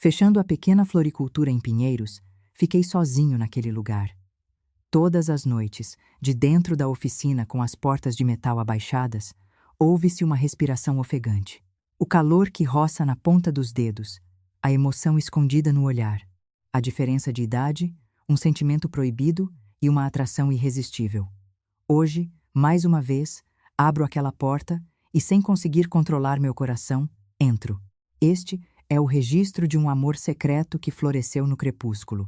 Fechando a pequena floricultura em Pinheiros, fiquei sozinho naquele lugar. Todas as noites, de dentro da oficina com as portas de metal abaixadas, ouve-se uma respiração ofegante. O calor que roça na ponta dos dedos, a emoção escondida no olhar, a diferença de idade, um sentimento proibido e uma atração irresistível. Hoje, mais uma vez, abro aquela porta e, sem conseguir controlar meu coração, entro. Este é o registro de um amor secreto que floresceu no crepúsculo,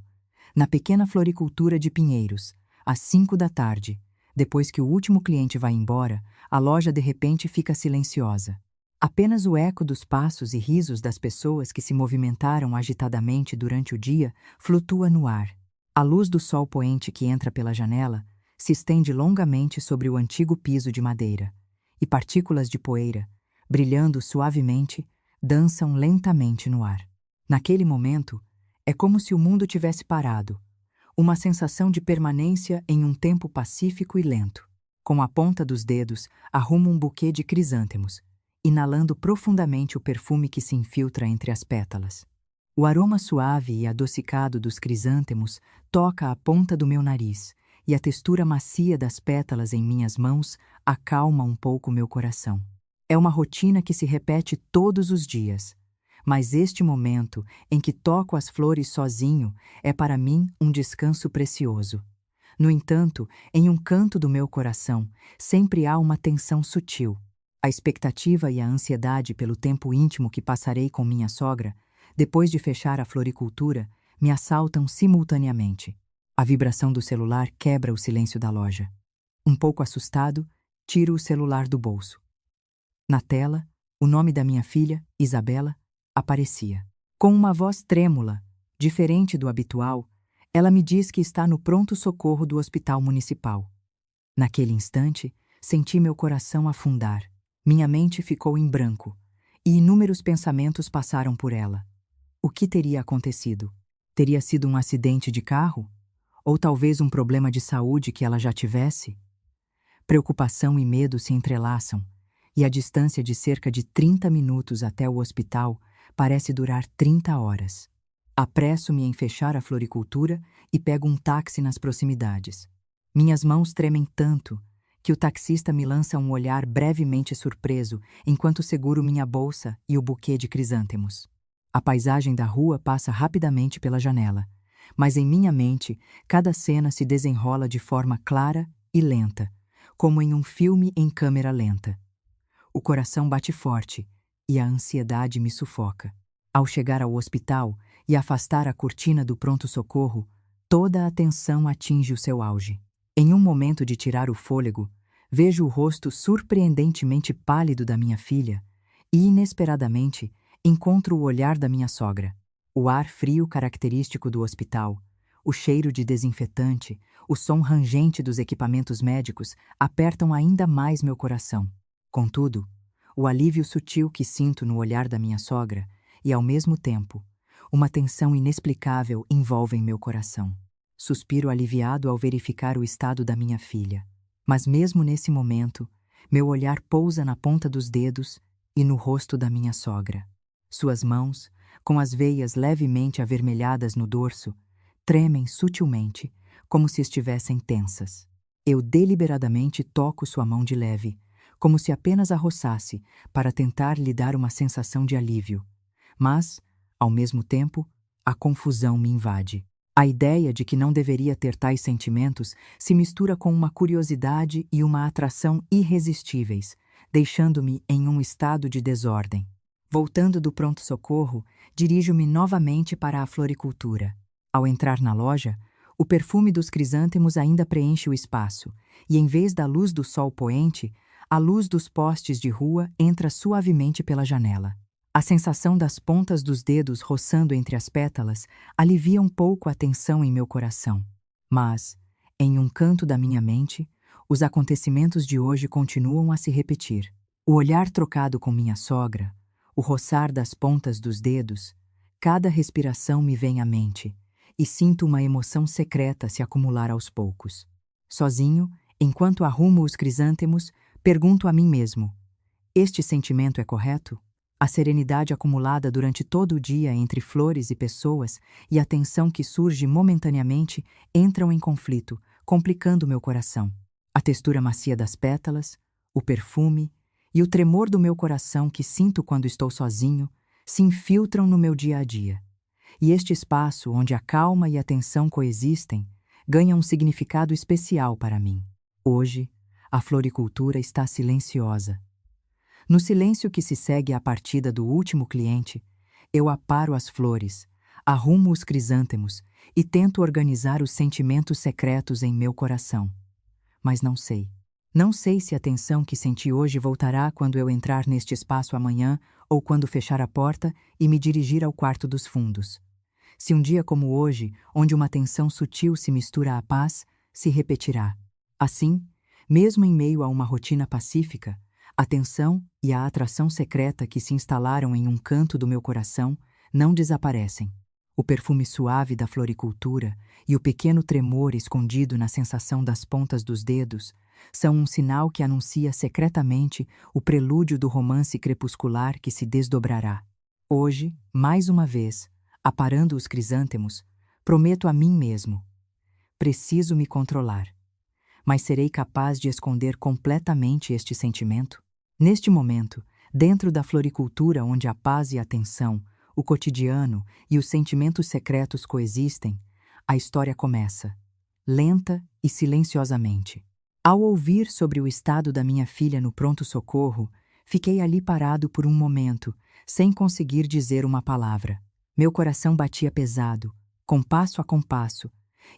na pequena floricultura de Pinheiros, às 5 da tarde. Depois que o último cliente vai embora, a loja de repente fica silenciosa. Apenas o eco dos passos e risos das pessoas que se movimentaram agitadamente durante o dia flutua no ar. A luz do sol poente que entra pela janela se estende longamente sobre o antigo piso de madeira, e partículas de poeira, brilhando suavemente, dançam lentamente no ar. Naquele momento, é como se o mundo tivesse parado, uma sensação de permanência em um tempo pacífico e lento. Com a ponta dos dedos, arrumo um buquê de crisântemos, inalando profundamente o perfume que se infiltra entre as pétalas. O aroma suave e adocicado dos crisântemos toca a ponta do meu nariz, e a textura macia das pétalas em minhas mãos acalma um pouco meu coração. É uma rotina que se repete todos os dias, mas este momento em que toco as flores sozinho é para mim um descanso precioso. No entanto, em um canto do meu coração, sempre há uma tensão sutil. A expectativa e a ansiedade pelo tempo íntimo que passarei com minha sogra, depois de fechar a floricultura, me assaltam simultaneamente. A vibração do celular quebra o silêncio da loja. Um pouco assustado, tiro o celular do bolso. Na tela, o nome da minha filha, Isabela, aparecia. Com uma voz trêmula, diferente do habitual, ela me diz que está no pronto-socorro do hospital municipal. Naquele instante, senti meu coração afundar. Minha mente ficou em branco, e inúmeros pensamentos passaram por ela. O que teria acontecido? Teria sido um acidente de carro? Ou talvez um problema de saúde que ela já tivesse? Preocupação e medo se entrelaçam, e a distância de cerca de 30 minutos até o hospital parece durar 30 horas. Apresso-me em fechar a floricultura e pego um táxi nas proximidades. Minhas mãos tremem tanto que o taxista me lança um olhar brevemente surpreso enquanto seguro minha bolsa e o buquê de crisântemos. A paisagem da rua passa rapidamente pela janela, mas em minha mente cada cena se desenrola de forma clara e lenta, como em um filme em câmera lenta. O coração bate forte e a ansiedade me sufoca. Ao chegar ao hospital e afastar a cortina do pronto-socorro, toda a atenção atinge o seu auge. Em um momento de tirar o fôlego, vejo o rosto surpreendentemente pálido da minha filha e, inesperadamente, encontro o olhar da minha sogra. O ar frio característico do hospital, o cheiro de desinfetante, o som rangente dos equipamentos médicos apertam ainda mais meu coração. Contudo, o alívio sutil que sinto no olhar da minha sogra e, ao mesmo tempo, uma tensão inexplicável envolvem meu coração. Suspiro aliviado ao verificar o estado da minha filha. Mas mesmo nesse momento, meu olhar pousa na ponta dos dedos e no rosto da minha sogra. Suas mãos, com as veias levemente avermelhadas no dorso, tremem sutilmente, como se estivessem tensas. Eu deliberadamente toco sua mão de leve, como se apenas a roçasse, para tentar lhe dar uma sensação de alívio. Mas, ao mesmo tempo, a confusão me invade. A ideia de que não deveria ter tais sentimentos se mistura com uma curiosidade e uma atração irresistíveis, deixando-me em um estado de desordem. Voltando do pronto-socorro, dirijo-me novamente para a floricultura. Ao entrar na loja, o perfume dos crisântemos ainda preenche o espaço, e em vez da luz do sol poente, a luz dos postes de rua entra suavemente pela janela. A sensação das pontas dos dedos roçando entre as pétalas alivia um pouco a tensão em meu coração. Mas, em um canto da minha mente, os acontecimentos de hoje continuam a se repetir. O olhar trocado com minha sogra, o roçar das pontas dos dedos, cada respiração me vem à mente, e sinto uma emoção secreta se acumular aos poucos. Sozinho, enquanto arrumo os crisântemos, pergunto a mim mesmo: este sentimento é correto? A serenidade acumulada durante todo o dia entre flores e pessoas e a tensão que surge momentaneamente entram em conflito, complicando meu coração. A textura macia das pétalas, o perfume e o tremor do meu coração que sinto quando estou sozinho se infiltram no meu dia a dia. E este espaço, onde a calma e a tensão coexistem, ganha um significado especial para mim. Hoje, a floricultura está silenciosa. No silêncio que se segue à partida do último cliente, eu aparo as flores, arrumo os crisântemos e tento organizar os sentimentos secretos em meu coração. Mas não sei. Não sei se a tensão que senti hoje voltará quando eu entrar neste espaço amanhã ou quando fechar a porta e me dirigir ao quarto dos fundos. Se um dia como hoje, onde uma tensão sutil se mistura à paz, se repetirá. Assim, mesmo em meio a uma rotina pacífica, a tensão e a atração secreta que se instalaram em um canto do meu coração não desaparecem. O perfume suave da floricultura e o pequeno tremor escondido na sensação das pontas dos dedos são um sinal que anuncia secretamente o prelúdio do romance crepuscular que se desdobrará. Hoje, mais uma vez, aparando os crisântemos, prometo a mim mesmo: preciso me controlar. Mas serei capaz de esconder completamente este sentimento? Neste momento, dentro da floricultura onde a paz e a tensão, o cotidiano e os sentimentos secretos coexistem, a história começa, lenta e silenciosamente. Ao ouvir sobre o estado da minha filha no pronto-socorro, fiquei ali parado por um momento, sem conseguir dizer uma palavra. Meu coração batia pesado, compasso a compasso,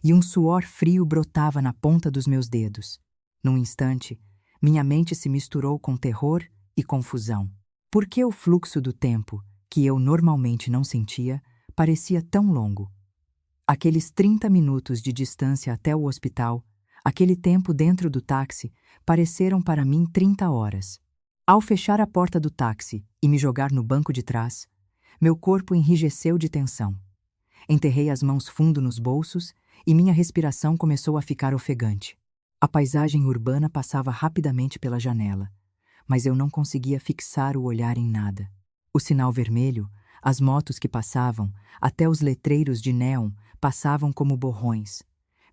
e um suor frio brotava na ponta dos meus dedos. Num instante, minha mente se misturou com terror e confusão. Por que o fluxo do tempo, que eu normalmente não sentia, parecia tão longo? Aqueles 30 minutos de distância até o hospital, aquele tempo dentro do táxi, pareceram para mim 30 horas. Ao fechar a porta do táxi e me jogar no banco de trás, meu corpo enrijeceu de tensão. Enterrei as mãos fundo nos bolsos e minha respiração começou a ficar ofegante. A paisagem urbana passava rapidamente pela janela, mas eu não conseguia fixar o olhar em nada. O sinal vermelho, as motos que passavam, até os letreiros de néon passavam como borrões.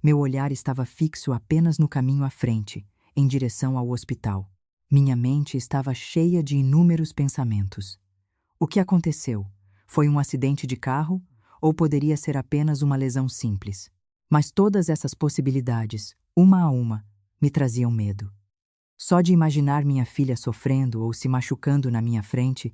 Meu olhar estava fixo apenas no caminho à frente, em direção ao hospital. Minha mente estava cheia de inúmeros pensamentos. O que aconteceu? Foi um acidente de carro? Ou poderia ser apenas uma lesão simples? Mas todas essas possibilidades, uma a uma, me traziam medo. Só de imaginar minha filha sofrendo ou se machucando na minha frente,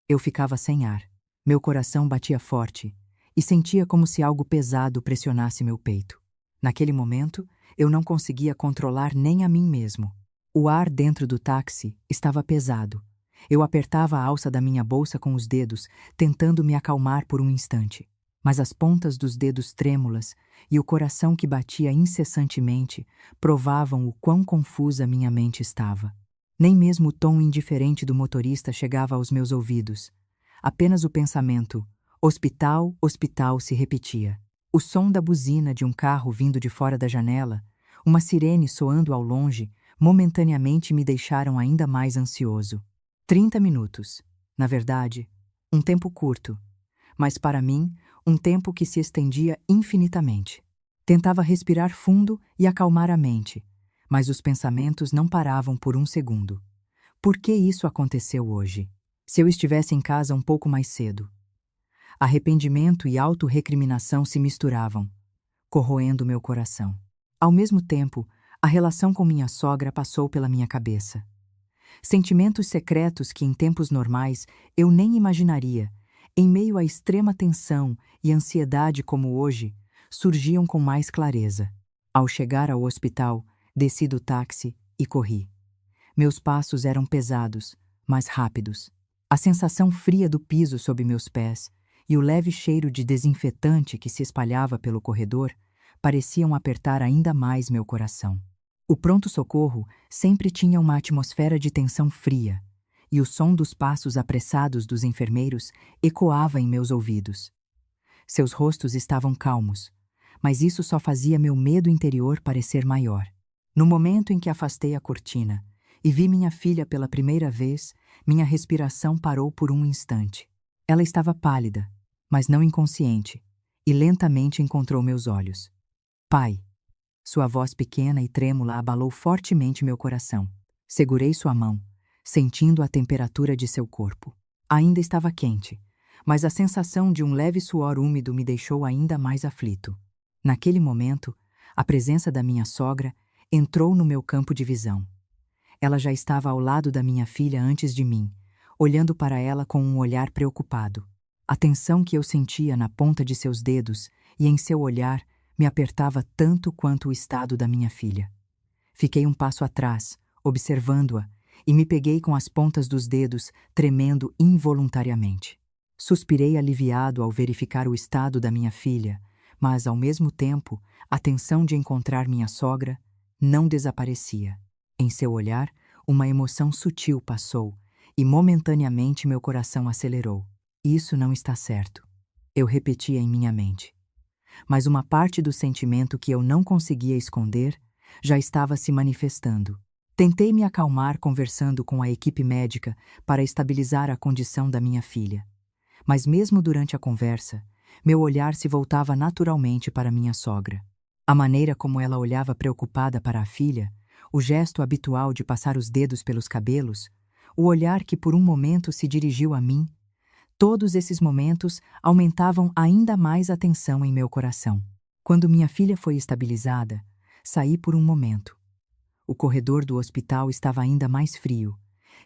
eu ficava sem ar. Meu coração batia forte e sentia como se algo pesado pressionasse meu peito. Naquele momento, eu não conseguia controlar nem a mim mesmo. O ar dentro do táxi estava pesado. Eu apertava a alça da minha bolsa com os dedos, tentando me acalmar por um instante. Mas as pontas dos dedos trêmulas e o coração que batia incessantemente provavam o quão confusa minha mente estava. Nem mesmo o tom indiferente do motorista chegava aos meus ouvidos. Apenas o pensamento, hospital, hospital, se repetia. O som da buzina de um carro vindo de fora da janela, uma sirene soando ao longe, momentaneamente me deixaram ainda mais ansioso. 30 minutos. Na verdade, um tempo curto. Mas para mim, um tempo que se estendia infinitamente. Tentava respirar fundo e acalmar a mente, mas os pensamentos não paravam por um segundo. Por que isso aconteceu hoje? Se eu estivesse em casa um pouco mais cedo? Arrependimento e autorrecriminação se misturavam, corroendo meu coração. Ao mesmo tempo, a relação com minha sogra passou pela minha cabeça. Sentimentos secretos que em tempos normais eu nem imaginaria, em meio à extrema tensão e ansiedade como hoje, surgiam com mais clareza. Ao chegar ao hospital, desci do táxi e corri. Meus passos eram pesados, mas rápidos. A sensação fria do piso sob meus pés e o leve cheiro de desinfetante que se espalhava pelo corredor pareciam apertar ainda mais meu coração. O pronto-socorro sempre tinha uma atmosfera de tensão fria, e o som dos passos apressados dos enfermeiros ecoava em meus ouvidos. Seus rostos estavam calmos, mas isso só fazia meu medo interior parecer maior. No momento em que afastei a cortina e vi minha filha pela primeira vez, minha respiração parou por um instante. Ela estava pálida, mas não inconsciente, e lentamente encontrou meus olhos. Pai! Sua voz pequena e trêmula abalou fortemente meu coração. Segurei sua mão, sentindo a temperatura de seu corpo. Ainda estava quente, mas a sensação de um leve suor úmido me deixou ainda mais aflito. Naquele momento, a presença da minha sogra entrou no meu campo de visão. Ela já estava ao lado da minha filha antes de mim, olhando para ela com um olhar preocupado. A tensão que eu sentia na ponta de seus dedos e em seu olhar me apertava tanto quanto o estado da minha filha. Fiquei um passo atrás, observando-a, e me peguei com as pontas dos dedos, tremendo involuntariamente. Suspirei aliviado ao verificar o estado da minha filha, mas, ao mesmo tempo, a tensão de encontrar minha sogra não desaparecia. Em seu olhar, uma emoção sutil passou, e momentaneamente meu coração acelerou. Isso não está certo. Eu repetia em minha mente. Mas uma parte do sentimento que eu não conseguia esconder já estava se manifestando. Tentei me acalmar conversando com a equipe médica para estabilizar a condição da minha filha. Mas mesmo durante a conversa, meu olhar se voltava naturalmente para minha sogra. A maneira como ela olhava preocupada para a filha, o gesto habitual de passar os dedos pelos cabelos, o olhar que por um momento se dirigiu a mim, todos esses momentos aumentavam ainda mais a tensão em meu coração. Quando minha filha foi estabilizada, saí por um momento. O corredor do hospital estava ainda mais frio,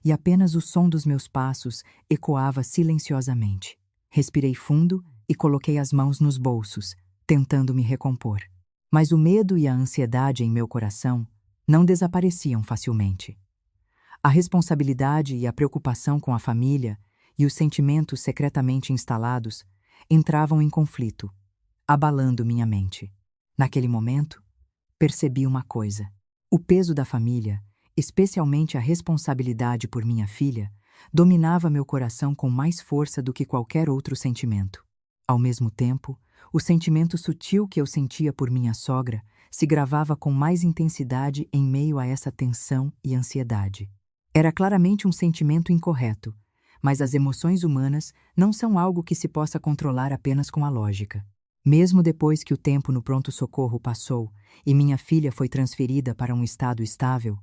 e apenas o som dos meus passos ecoava silenciosamente. Respirei fundo e coloquei as mãos nos bolsos, tentando me recompor. Mas o medo e a ansiedade em meu coração não desapareciam facilmente. A responsabilidade e a preocupação com a família e os sentimentos secretamente instalados entravam em conflito, abalando minha mente. Naquele momento, percebi uma coisa. O peso da família, especialmente a responsabilidade por minha filha, dominava meu coração com mais força do que qualquer outro sentimento. Ao mesmo tempo, o sentimento sutil que eu sentia por minha sogra se gravava com mais intensidade em meio a essa tensão e ansiedade. Era claramente um sentimento incorreto, mas as emoções humanas não são algo que se possa controlar apenas com a lógica. Mesmo depois que o tempo no pronto-socorro passou e minha filha foi transferida para um estado estável,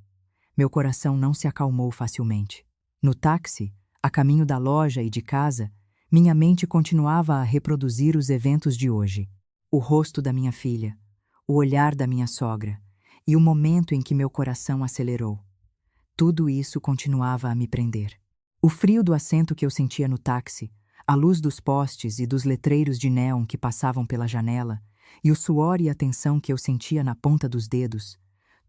meu coração não se acalmou facilmente. No táxi, a caminho da loja e de casa, minha mente continuava a reproduzir os eventos de hoje. O rosto da minha filha, o olhar da minha sogra e o momento em que meu coração acelerou. Tudo isso continuava a me prender. O frio do assento que eu sentia no táxi, a luz dos postes e dos letreiros de néon que passavam pela janela, e o suor e a tensão que eu sentia na ponta dos dedos,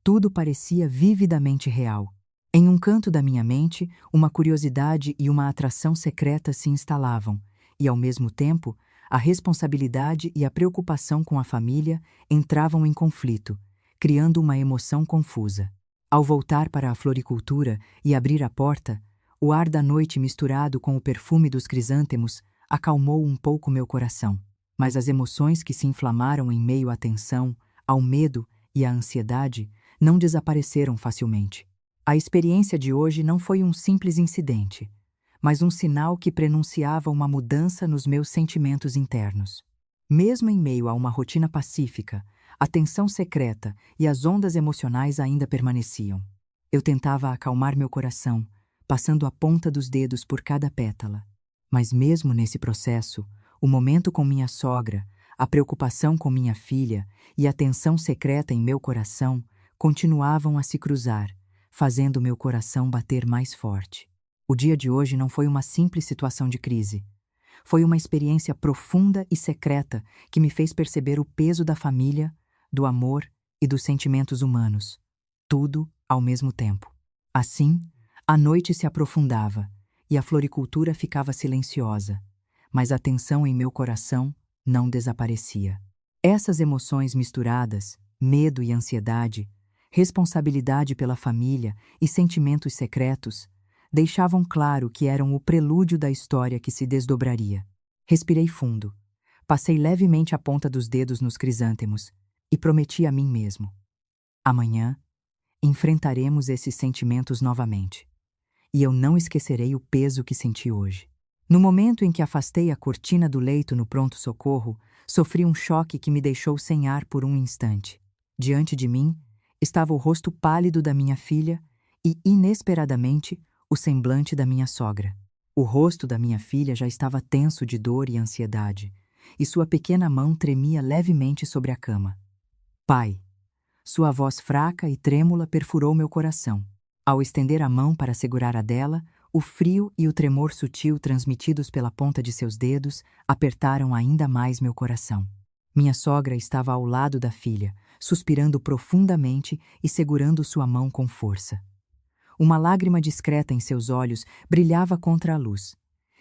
tudo parecia vividamente real. Em um canto da minha mente, uma curiosidade e uma atração secreta se instalavam, e ao mesmo tempo, a responsabilidade e a preocupação com a família entravam em conflito, criando uma emoção confusa. Ao voltar para a floricultura e abrir a porta, o ar da noite misturado com o perfume dos crisântemos acalmou um pouco meu coração. Mas as emoções que se inflamaram em meio à tensão, ao medo e à ansiedade não desapareceram facilmente. A experiência de hoje não foi um simples incidente, mas um sinal que prenunciava uma mudança nos meus sentimentos internos. Mesmo em meio a uma rotina pacífica, a tensão secreta e as ondas emocionais ainda permaneciam. Eu tentava acalmar meu coração, passando a ponta dos dedos por cada pétala. Mas mesmo nesse processo, o momento com minha sogra, a preocupação com minha filha e a tensão secreta em meu coração continuavam a se cruzar, fazendo meu coração bater mais forte. O dia de hoje não foi uma simples situação de crise. Foi uma experiência profunda e secreta que me fez perceber o peso da família, do amor e dos sentimentos humanos, tudo ao mesmo tempo. Assim, a noite se aprofundava e a floricultura ficava silenciosa, mas a tensão em meu coração não desaparecia. Essas emoções misturadas, medo e ansiedade, responsabilidade pela família e sentimentos secretos, deixavam claro que eram o prelúdio da história que se desdobraria. Respirei fundo, passei levemente a ponta dos dedos nos crisântemos e prometi a mim mesmo: amanhã enfrentaremos esses sentimentos novamente. E eu não esquecerei o peso que senti hoje. No momento em que afastei a cortina do leito no pronto-socorro, sofri um choque que me deixou sem ar por um instante. Diante de mim estava o rosto pálido da minha filha e, inesperadamente, o semblante da minha sogra. O rosto da minha filha já estava tenso de dor e ansiedade, e sua pequena mão tremia levemente sobre a cama. Pai, sua voz fraca e trêmula perfurou meu coração. Ao estender a mão para segurar a dela, o frio e o tremor sutil transmitidos pela ponta de seus dedos apertaram ainda mais meu coração. Minha sogra estava ao lado da filha, suspirando profundamente e segurando sua mão com força. Uma lágrima discreta em seus olhos brilhava contra a luz,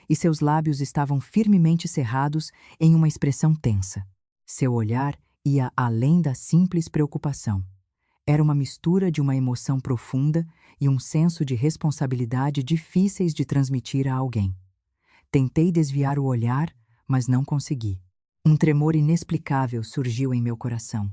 e seus lábios estavam firmemente cerrados em uma expressão tensa. Seu olhar ia além da simples preocupação. Era uma mistura de uma emoção profunda e um senso de responsabilidade difíceis de transmitir a alguém. Tentei desviar o olhar, mas não consegui. Um tremor inexplicável surgiu em meu coração,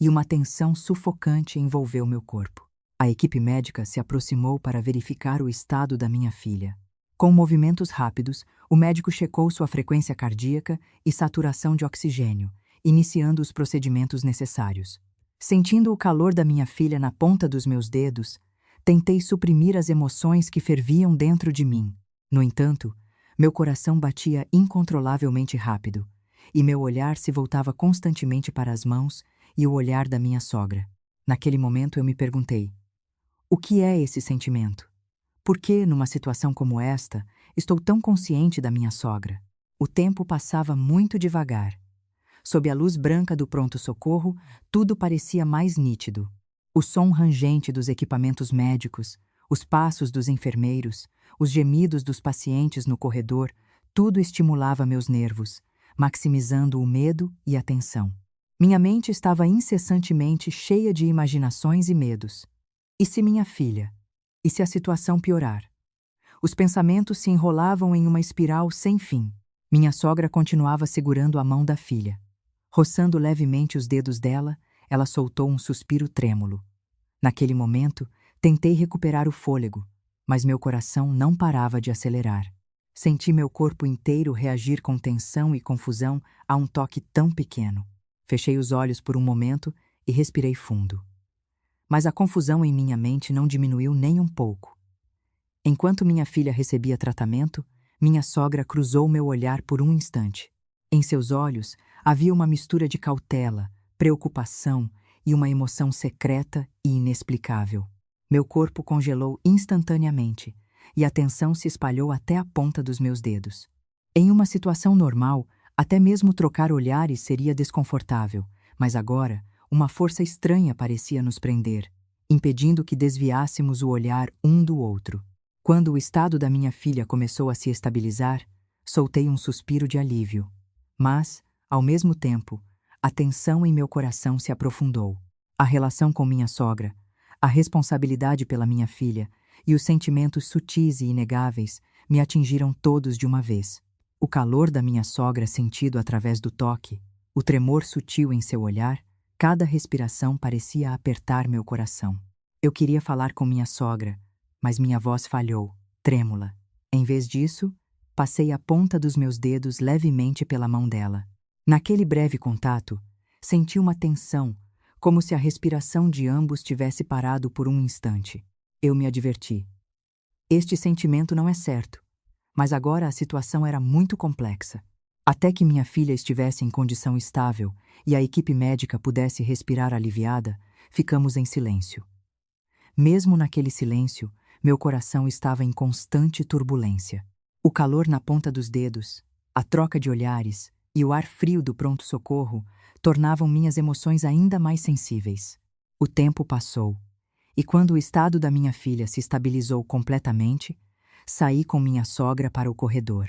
e uma tensão sufocante envolveu meu corpo. A equipe médica se aproximou para verificar o estado da minha filha. Com movimentos rápidos, o médico checou sua frequência cardíaca e saturação de oxigênio, iniciando os procedimentos necessários. Sentindo o calor da minha filha na ponta dos meus dedos, tentei suprimir as emoções que ferviam dentro de mim. No entanto, meu coração batia incontrolavelmente rápido, e meu olhar se voltava constantemente para as mãos e o olhar da minha sogra. Naquele momento eu me perguntei: o que é esse sentimento? Por que, numa situação como esta, estou tão consciente da minha sogra? O tempo passava muito devagar. Sob a luz branca do pronto-socorro, tudo parecia mais nítido. O som rangente dos equipamentos médicos, os passos dos enfermeiros, os gemidos dos pacientes no corredor, tudo estimulava meus nervos, maximizando o medo e a tensão. Minha mente estava incessantemente cheia de imaginações e medos. E se minha filha? E se a situação piorar? Os pensamentos se enrolavam em uma espiral sem fim. Minha sogra continuava segurando a mão da filha. Roçando levemente os dedos dela, ela soltou um suspiro trêmulo. Naquele momento, tentei recuperar o fôlego, mas meu coração não parava de acelerar. Senti meu corpo inteiro reagir com tensão e confusão a um toque tão pequeno. Fechei os olhos por um momento e respirei fundo. Mas a confusão em minha mente não diminuiu nem um pouco. Enquanto minha filha recebia tratamento, minha sogra cruzou meu olhar por um instante. Em seus olhos havia uma mistura de cautela, preocupação e uma emoção secreta e inexplicável. Meu corpo congelou instantaneamente e a tensão se espalhou até a ponta dos meus dedos. Em uma situação normal, até mesmo trocar olhares seria desconfortável, mas agora, uma força estranha parecia nos prender, impedindo que desviássemos o olhar um do outro. Quando o estado da minha filha começou a se estabilizar, soltei um suspiro de alívio. Mas, ao mesmo tempo, a tensão em meu coração se aprofundou. A relação com minha sogra, a responsabilidade pela minha filha e os sentimentos sutis e inegáveis me atingiram todos de uma vez. O calor da minha sogra sentido através do toque, o tremor sutil em seu olhar, cada respiração parecia apertar meu coração. Eu queria falar com minha sogra, mas minha voz falhou, trêmula. Em vez disso, passei a ponta dos meus dedos levemente pela mão dela. Naquele breve contato, senti uma tensão, como se a respiração de ambos tivesse parado por um instante. Eu me adverti. Este sentimento não é certo, mas agora a situação era muito complexa. Até que minha filha estivesse em condição estável e a equipe médica pudesse respirar aliviada, ficamos em silêncio. Mesmo naquele silêncio, meu coração estava em constante turbulência. O calor na ponta dos dedos, a troca de olhares e o ar frio do pronto-socorro tornavam minhas emoções ainda mais sensíveis. O tempo passou, e quando o estado da minha filha se estabilizou completamente, saí com minha sogra para o corredor.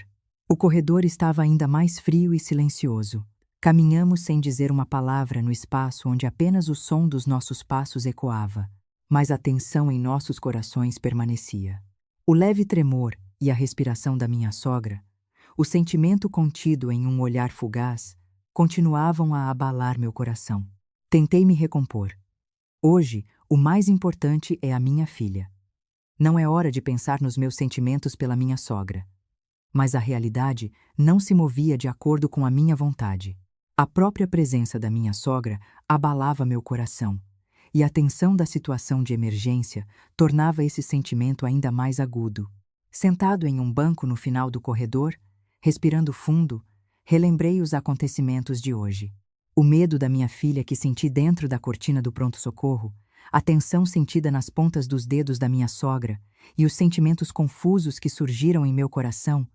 O corredor estava ainda mais frio e silencioso. Caminhamos sem dizer uma palavra no espaço onde apenas o som dos nossos passos ecoava, mas a tensão em nossos corações permanecia. O leve tremor e a respiração da minha sogra, o sentimento contido em um olhar fugaz, continuavam a abalar meu coração. Tentei me recompor. Hoje, O mais importante é a minha filha. Não é hora de pensar nos meus sentimentos pela minha sogra. Mas a realidade não se movia de acordo com a minha vontade. A própria presença da minha sogra abalava meu coração, e a tensão da situação de emergência tornava esse sentimento ainda mais agudo. Sentado em um banco no final do corredor, respirando fundo, relembrei os acontecimentos de hoje. O medo da minha filha que senti dentro da cortina do pronto-socorro, a tensão sentida nas pontas dos dedos da minha sogra e os sentimentos confusos que surgiram em meu coração,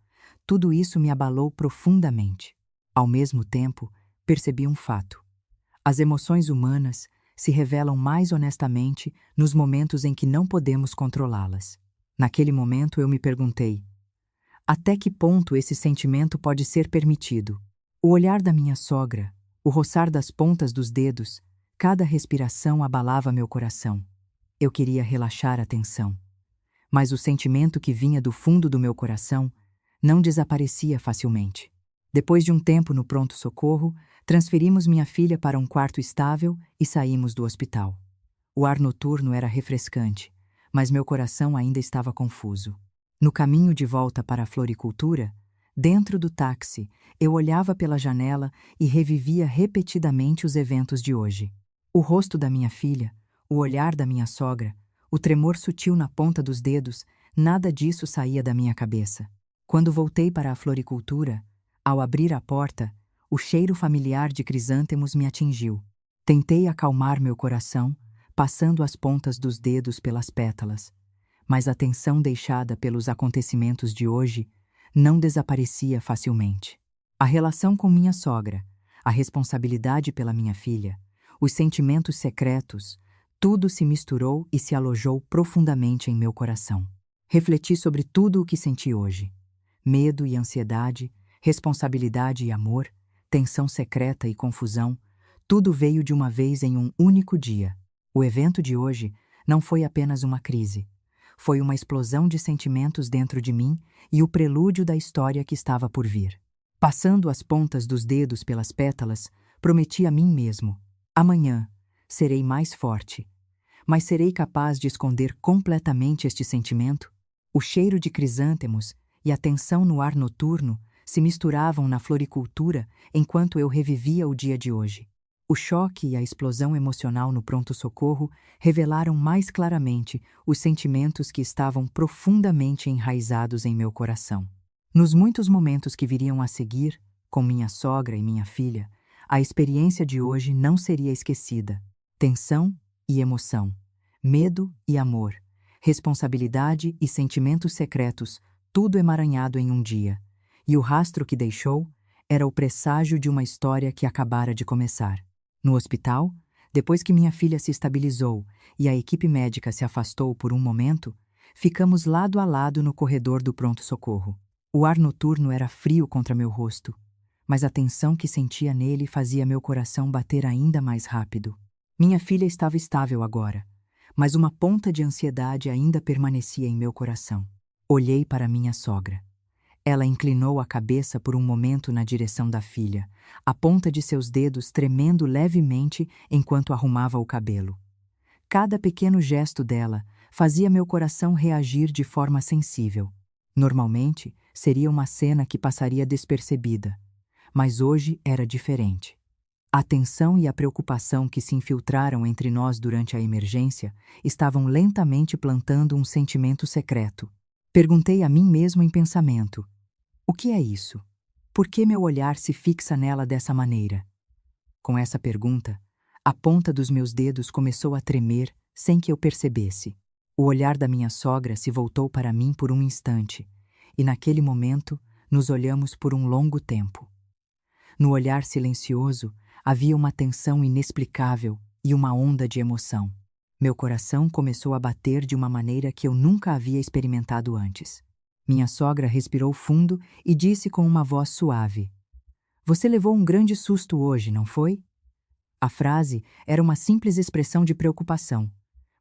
tudo isso me abalou profundamente. Ao mesmo tempo, percebi um fato. As emoções humanas se revelam mais honestamente nos momentos em que não podemos controlá-las. Naquele momento eu me perguntei: até que ponto esse sentimento pode ser permitido? O olhar da minha sogra, o roçar das pontas dos dedos, cada respiração abalava meu coração. Eu queria relaxar a tensão. Mas o sentimento que vinha do fundo do meu coração não desaparecia facilmente. Depois de um tempo no pronto-socorro, transferimos minha filha para um quarto estável e saímos do hospital. O ar noturno era refrescante, mas meu coração ainda estava confuso. No caminho de volta para a floricultura, dentro do táxi, eu olhava pela janela e revivia repetidamente os eventos de hoje. O rosto da minha filha, o olhar da minha sogra, o tremor sutil na ponta dos dedos, nada disso saía da minha cabeça. Quando voltei para a floricultura, ao abrir a porta, o cheiro familiar de crisântemos me atingiu. Tentei acalmar meu coração, passando as pontas dos dedos pelas pétalas, mas a tensão deixada pelos acontecimentos de hoje não desaparecia facilmente. A relação com minha sogra, a responsabilidade pela minha filha, os sentimentos secretos, tudo se misturou e se alojou profundamente em meu coração. Refleti sobre tudo o que senti hoje. Medo e ansiedade, responsabilidade e amor, tensão secreta e confusão, tudo veio de uma vez em um único dia. O evento de hoje não foi apenas uma crise. Foi uma explosão de sentimentos dentro de mim e o prelúdio da história que estava por vir. Passando as pontas dos dedos pelas pétalas, prometi a mim mesmo: amanhã serei mais forte. Mas serei capaz de esconder completamente este sentimento? O cheiro de crisântemos e a tensão no ar noturno se misturavam na floricultura enquanto eu revivia o dia de hoje. O choque e a explosão emocional no pronto-socorro revelaram mais claramente os sentimentos que estavam profundamente enraizados em meu coração. Nos muitos momentos que viriam a seguir, com minha sogra e minha filha, a experiência de hoje não seria esquecida. Tensão e emoção, medo e amor, responsabilidade e sentimentos secretos, tudo emaranhado em um dia. E o rastro que deixou era o presságio de uma história que acabara de começar. No hospital, depois que minha filha se estabilizou e a equipe médica se afastou por um momento, ficamos lado a lado no corredor do pronto-socorro. O ar noturno era frio contra meu rosto, mas a tensão que sentia nele fazia meu coração bater ainda mais rápido. Minha filha estava estável agora, mas uma ponta de ansiedade ainda permanecia em meu coração. Olhei para minha sogra. Ela inclinou a cabeça por um momento na direção da filha, a ponta de seus dedos tremendo levemente enquanto arrumava o cabelo. Cada pequeno gesto dela fazia meu coração reagir de forma sensível. Normalmente, seria uma cena que passaria despercebida, mas hoje era diferente. A tensão e a preocupação que se infiltraram entre nós durante a emergência estavam lentamente plantando um sentimento secreto. Perguntei a mim mesmo em pensamento: o que é isso? Por que meu olhar se fixa nela dessa maneira? Com essa pergunta, a ponta dos meus dedos começou a tremer sem que eu percebesse. O olhar da minha sogra se voltou para mim por um instante, e naquele momento nos olhamos por um longo tempo. No olhar silencioso havia uma tensão inexplicável e uma onda de emoção. Meu coração começou a bater de uma maneira que eu nunca havia experimentado antes. Minha sogra respirou fundo e disse com uma voz suave: "Você levou um grande susto hoje, não foi?" A frase era uma simples expressão de preocupação,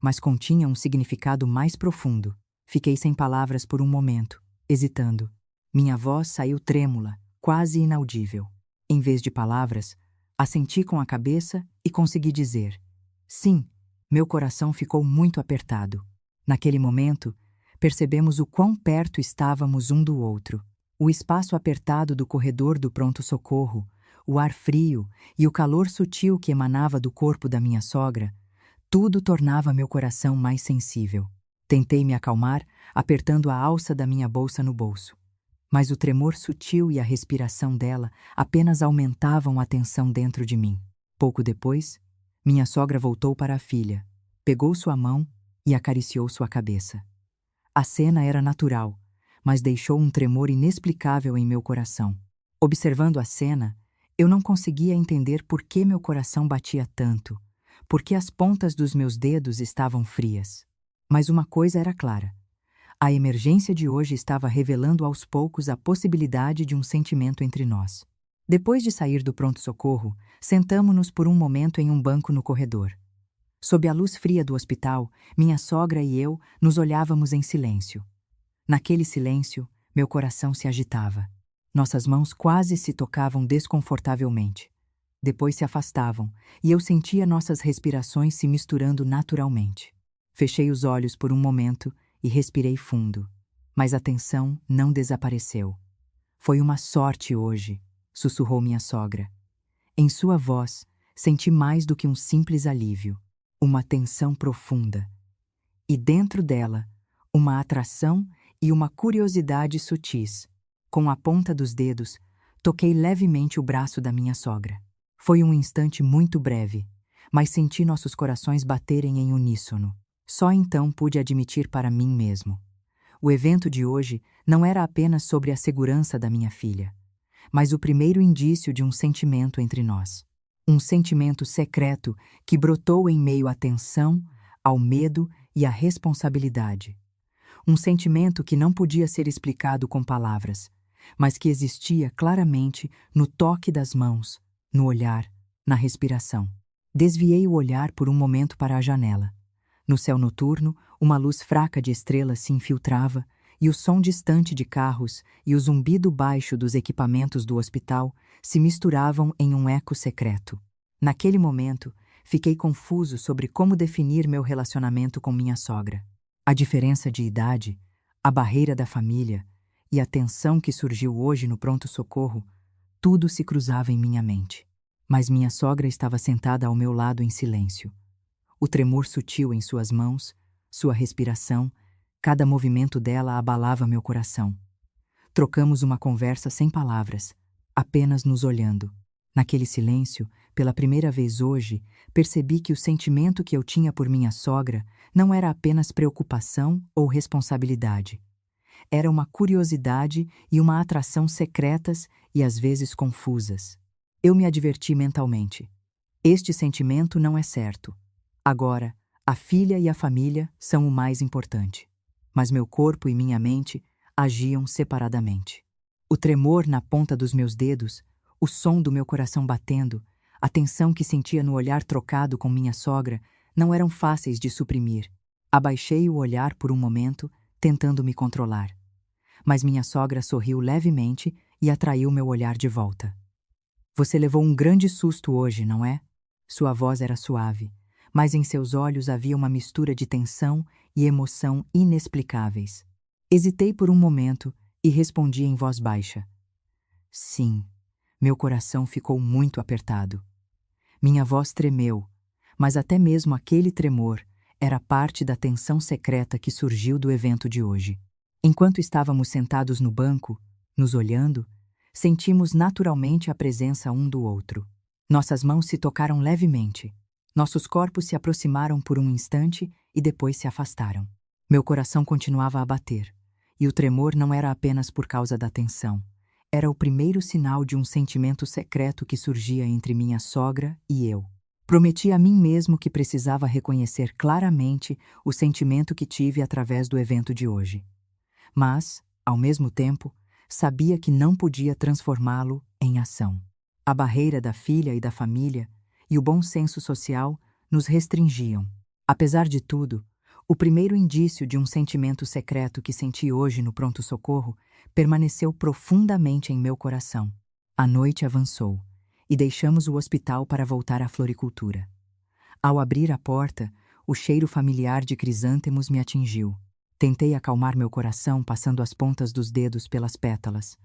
mas continha um significado mais profundo. Fiquei sem palavras por um momento, hesitando. Minha voz saiu trêmula, quase inaudível. Em vez de palavras, assenti com a cabeça e consegui dizer: "Sim, Meu coração ficou muito apertado. Naquele momento, percebemos o quão perto estávamos um do outro. O espaço apertado do corredor do pronto-socorro, o ar frio e o calor sutil que emanava do corpo da minha sogra, tudo tornava meu coração mais sensível. Tentei me acalmar, apertando a alça da minha bolsa no bolso. Mas o tremor sutil e a respiração dela apenas aumentavam a tensão dentro de mim. Pouco depois, minha sogra voltou para a filha, pegou sua mão e acariciou sua cabeça. A cena era natural, mas deixou um tremor inexplicável em meu coração. Observando a cena, eu não conseguia entender por que meu coração batia tanto, por que as pontas dos meus dedos estavam frias. Mas uma coisa era clara: a emergência de hoje estava revelando aos poucos a possibilidade de um sentimento entre nós. Depois de sair do pronto-socorro, sentamo-nos por um momento em um banco no corredor. Sob a luz fria do hospital, minha sogra e eu nos olhávamos em silêncio. Naquele silêncio, meu coração se agitava. Nossas mãos quase se tocavam desconfortavelmente. Depois se afastavam, e eu sentia nossas respirações se misturando naturalmente. Fechei os olhos por um momento e respirei fundo. Mas a tensão não desapareceu. Foi uma sorte hoje, sussurrou minha sogra. Em sua voz, senti mais do que um simples alívio, uma tensão profunda. E dentro dela, uma atração e uma curiosidade sutis. Com a ponta dos dedos, toquei levemente o braço da minha sogra. Foi um instante muito breve, mas senti nossos corações baterem em uníssono. Só então pude admitir para mim mesmo: o evento de hoje não era apenas sobre a segurança da minha filha, mas o primeiro indício de um sentimento entre nós. Um sentimento secreto que brotou em meio à tensão, ao medo e à responsabilidade. Um sentimento que não podia ser explicado com palavras, mas que existia claramente no toque das mãos, no olhar, na respiração. Desviei o olhar por um momento para a janela. No céu noturno, uma luz fraca de estrelas se infiltrava e o som distante de carros e o zumbido baixo dos equipamentos do hospital se misturavam em um eco secreto. Naquele momento, fiquei confuso sobre como definir meu relacionamento com minha sogra. A diferença de idade, a barreira da família e a tensão que surgiu hoje no pronto-socorro, tudo se cruzava em minha mente. Mas minha sogra estava sentada ao meu lado em silêncio. O tremor sutil em suas mãos, sua respiração, cada movimento dela abalava meu coração. Trocamos uma conversa sem palavras, apenas nos olhando. Naquele silêncio, pela primeira vez hoje, percebi que o sentimento que eu tinha por minha sogra não era apenas preocupação ou responsabilidade. Era uma curiosidade e uma atração secretas e às vezes confusas. Eu me adverti mentalmente: este sentimento não é certo. Agora, a filha e a família são o mais importante. Mas meu corpo e minha mente agiam separadamente. O tremor na ponta dos meus dedos, o som do meu coração batendo, a tensão que sentia no olhar trocado com minha sogra não eram fáceis de suprimir. Abaixei o olhar por um momento, tentando me controlar. Mas minha sogra sorriu levemente e atraiu meu olhar de volta. Você levou um grande susto hoje, não é? Sua voz era suave, mas em seus olhos havia uma mistura de tensão e emoção inexplicáveis. Hesitei por um momento e respondi em voz baixa: sim. Meu coração ficou muito apertado. Minha voz tremeu, mas até mesmo aquele tremor era parte da tensão secreta que surgiu do evento de hoje. Enquanto estávamos sentados no banco, nos olhando, sentimos naturalmente a presença um do outro. Nossas mãos se tocaram levemente. Nossos corpos se aproximaram por um instante e depois se afastaram. Meu coração continuava a bater, e o tremor não era apenas por causa da tensão. Era o primeiro sinal de um sentimento secreto que surgia entre minha sogra e eu. Prometi a mim mesmo que precisava reconhecer claramente o sentimento que tive através do evento de hoje. Mas, ao mesmo tempo, sabia que não podia transformá-lo em ação. A barreira da filha e da família e o bom senso social nos restringiam. Apesar de tudo, o primeiro indício de um sentimento secreto que senti hoje no pronto-socorro permaneceu profundamente em meu coração. A noite avançou e deixamos o hospital para voltar à floricultura. Ao abrir a porta, O cheiro familiar de crisântemos me atingiu. Tentei acalmar meu coração passando as pontas dos dedos pelas pétalas,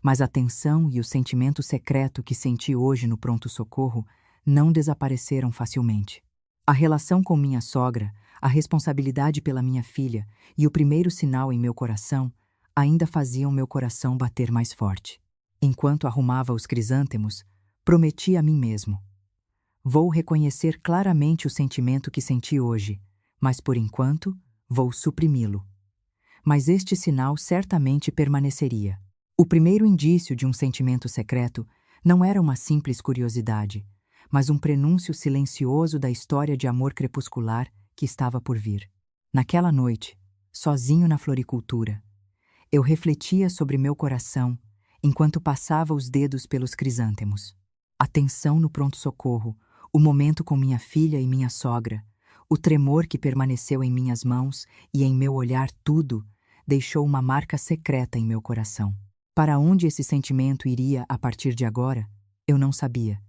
mas a tensão e o sentimento secreto que senti hoje no pronto-socorro não desapareceram facilmente. A relação com minha sogra, a responsabilidade pela minha filha e o primeiro sinal em meu coração ainda faziam meu coração bater mais forte. Enquanto arrumava os crisântemos, prometi a mim mesmo: vou reconhecer claramente o sentimento que senti hoje, mas por enquanto vou suprimi-lo. Mas este sinal certamente permaneceria. O primeiro indício de um sentimento secreto não era uma simples curiosidade, mas um prenúncio silencioso da história de amor crepuscular que estava por vir. Naquela noite, sozinho na floricultura, eu refletia sobre meu coração enquanto passava os dedos pelos crisântemos. A tensão no pronto-socorro, o momento com minha filha e minha sogra, o tremor que permaneceu em minhas mãos e em meu olhar, tudo deixou uma marca secreta em meu coração. Para onde esse sentimento iria a partir de agora, eu não sabia.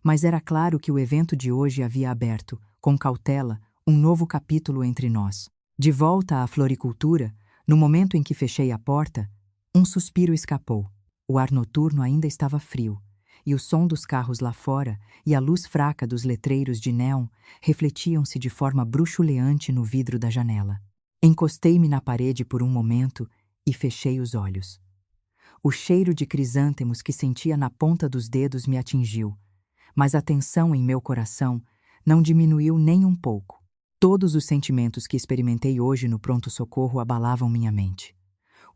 Mas era claro que o evento de hoje havia aberto, com cautela, um novo capítulo entre nós. De volta à floricultura, no momento em que fechei a porta, um suspiro escapou. O ar noturno ainda estava frio, e o som dos carros lá fora e a luz fraca dos letreiros de néon refletiam-se de forma bruxuleante no vidro da janela. Encostei-me na parede por um momento e fechei os olhos. O cheiro de crisântemos que sentia na ponta dos dedos me atingiu, mas a tensão em meu coração não diminuiu nem um pouco. Todos os sentimentos que experimentei hoje no pronto-socorro abalavam minha mente.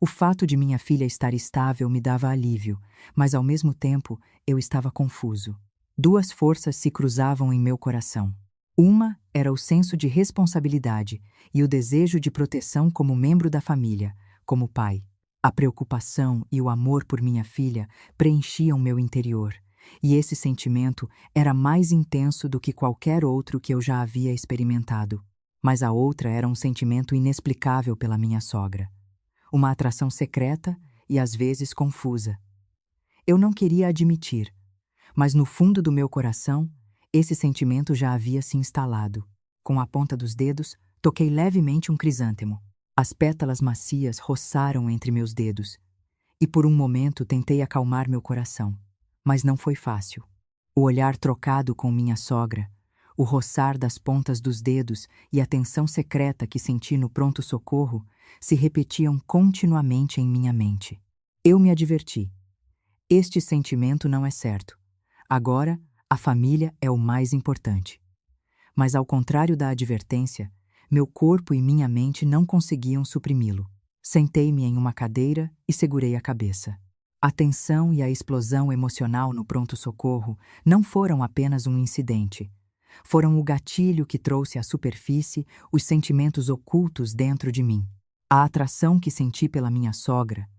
O fato de minha filha estar estável me dava alívio, mas ao mesmo tempo eu estava confuso. Duas forças se cruzavam em meu coração. Uma era o senso de responsabilidade e o desejo de proteção como membro da família, como pai. A preocupação e o amor por minha filha preenchiam meu interior, e esse sentimento era mais intenso do que qualquer outro que eu já havia experimentado. Mas a outra era um sentimento inexplicável pela minha sogra. Uma atração secreta e às vezes confusa. Eu não queria admitir, mas no fundo do meu coração, esse sentimento já havia se instalado. Com a ponta dos dedos, toquei levemente um crisântemo. As pétalas macias roçaram entre meus dedos, e por um momento tentei acalmar meu coração. Mas não foi fácil. O olhar trocado com minha sogra, o roçar das pontas dos dedos e a tensão secreta que senti no pronto-socorro se repetiam continuamente em minha mente. Eu me adverti. Este sentimento não é certo. Agora, a família é o mais importante. Mas ao contrário da advertência, meu corpo e minha mente não conseguiam suprimi-lo. Sentei-me em uma cadeira e segurei a cabeça. A tensão e a explosão emocional no pronto-socorro não foram apenas um incidente. Foram o gatilho que trouxe à superfície os sentimentos ocultos dentro de mim. A atração que senti pela minha sogra,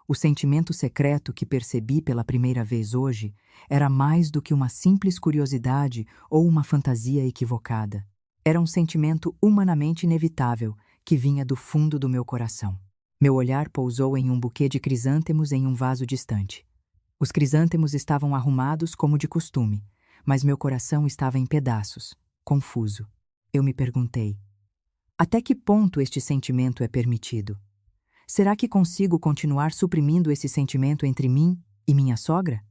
o sentimento secreto que percebi pela primeira vez hoje, era mais do que uma simples curiosidade ou uma fantasia equivocada. Era um sentimento humanamente inevitável que vinha do fundo do meu coração. Meu olhar pousou em um buquê de crisântemos em um vaso distante. Os crisântemos estavam arrumados como de costume, mas meu coração estava em pedaços, confuso. Eu me perguntei: até que ponto este sentimento é permitido? Será que consigo continuar suprimindo esse sentimento entre mim e minha sogra?